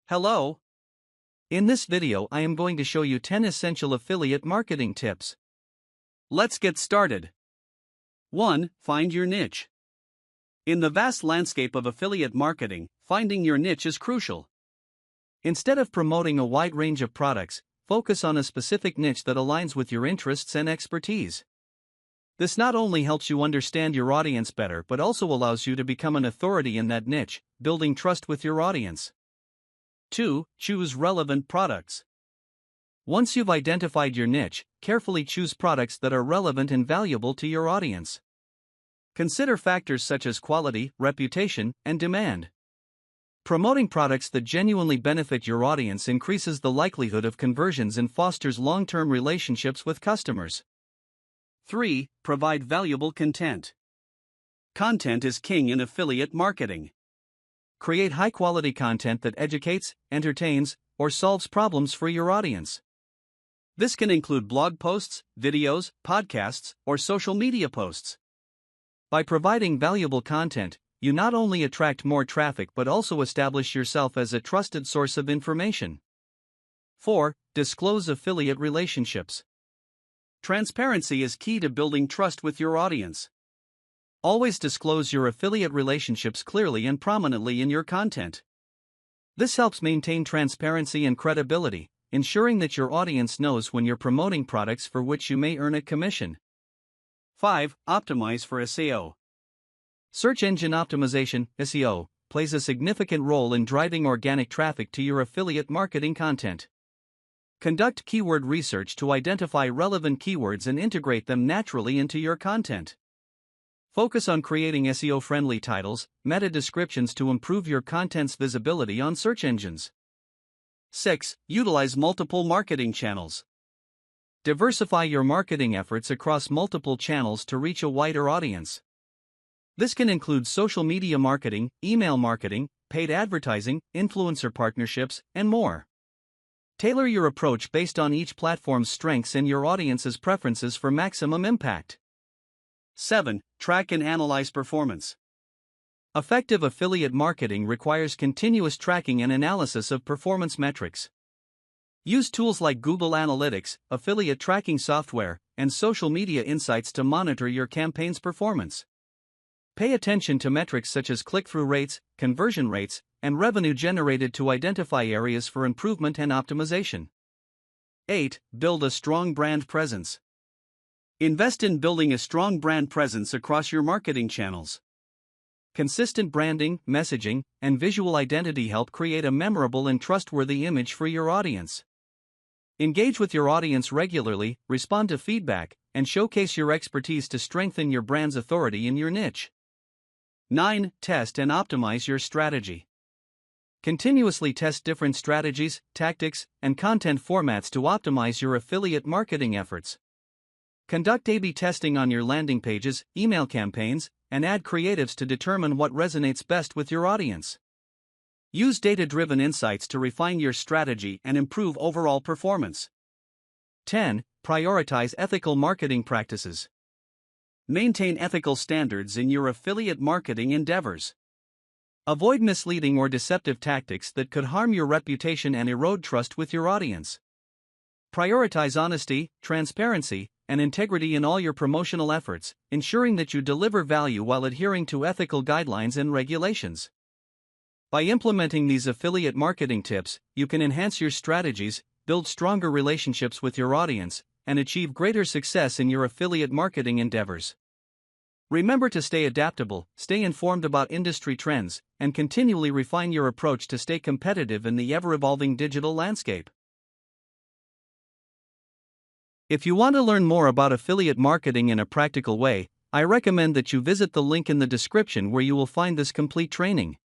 Hello. In this video I am going to show you 10 essential affiliate marketing tips. Let's get started. 1. Find your niche. In the vast landscape of affiliate marketing, finding your niche is crucial. Instead of promoting a wide range of products, focus on a specific niche that aligns with your interests and expertise. This not only helps you understand your audience better but also allows you to become an authority in that niche, building trust with your audience. 2. Choose relevant products. Once you've identified your niche, carefully choose products that are relevant and valuable to your audience. Consider factors such as quality, reputation, and demand. Promoting products that genuinely benefit your audience increases the likelihood of conversions and fosters long-term relationships with customers. 3. Provide valuable content. Content is king in affiliate marketing. Create high-quality content that educates, entertains, or solves problems for your audience. This can include blog posts, videos, podcasts, or social media posts. By providing valuable content, you not only attract more traffic but also establish yourself as a trusted source of information. 4. Disclose affiliate relationships. Transparency is key to building trust with your audience. Always disclose your affiliate relationships clearly and prominently in your content. This helps maintain transparency and credibility, ensuring that your audience knows when you're promoting products for which you may earn a commission. 5. Optimize for SEO. Search engine optimization, SEO, plays a significant role in driving organic traffic to your affiliate marketing content. Conduct keyword research to identify relevant keywords and integrate them naturally into your content. Focus on creating SEO-friendly titles, meta descriptions to improve your content's visibility on search engines. 6. Utilize multiple marketing channels. Diversify your marketing efforts across multiple channels to reach a wider audience. This can include social media marketing, email marketing, paid advertising, influencer partnerships, and more. Tailor your approach based on each platform's strengths and your audience's preferences for maximum impact. 7. Track and analyze performance. Effective affiliate marketing requires continuous tracking and analysis of performance metrics. Use tools like Google Analytics, affiliate tracking software, and social media insights to monitor your campaign's performance. Pay attention to metrics such as click-through rates, conversion rates, and revenue generated to identify areas for improvement and optimization. 8. Build a strong brand presence. Invest in building a strong brand presence across your marketing channels. Consistent branding, messaging, and visual identity help create a memorable and trustworthy image for your audience. Engage with your audience regularly, respond to feedback, and showcase your expertise to strengthen your brand's authority in your niche. 9. Test and optimize your strategy. Continuously test different strategies, tactics, and content formats to optimize your affiliate marketing efforts. Conduct A/B testing on your landing pages, email campaigns, and ad creatives to determine what resonates best with your audience. Use data-driven insights to refine your strategy and improve overall performance. 10. Prioritize ethical marketing practices. Maintain ethical standards in your affiliate marketing endeavors. Avoid misleading or deceptive tactics that could harm your reputation and erode trust with your audience. Prioritize honesty, transparency, and integrity in all your promotional efforts, ensuring that you deliver value while adhering to ethical guidelines and regulations. By implementing these affiliate marketing tips, you can enhance your strategies, build stronger relationships with your audience, and achieve greater success in your affiliate marketing endeavors. Remember to stay adaptable, stay informed about industry trends, and continually refine your approach to stay competitive in the ever-evolving digital landscape. If you want to learn more about affiliate marketing in a practical way, I recommend that you visit the link in the description where you will find this complete training.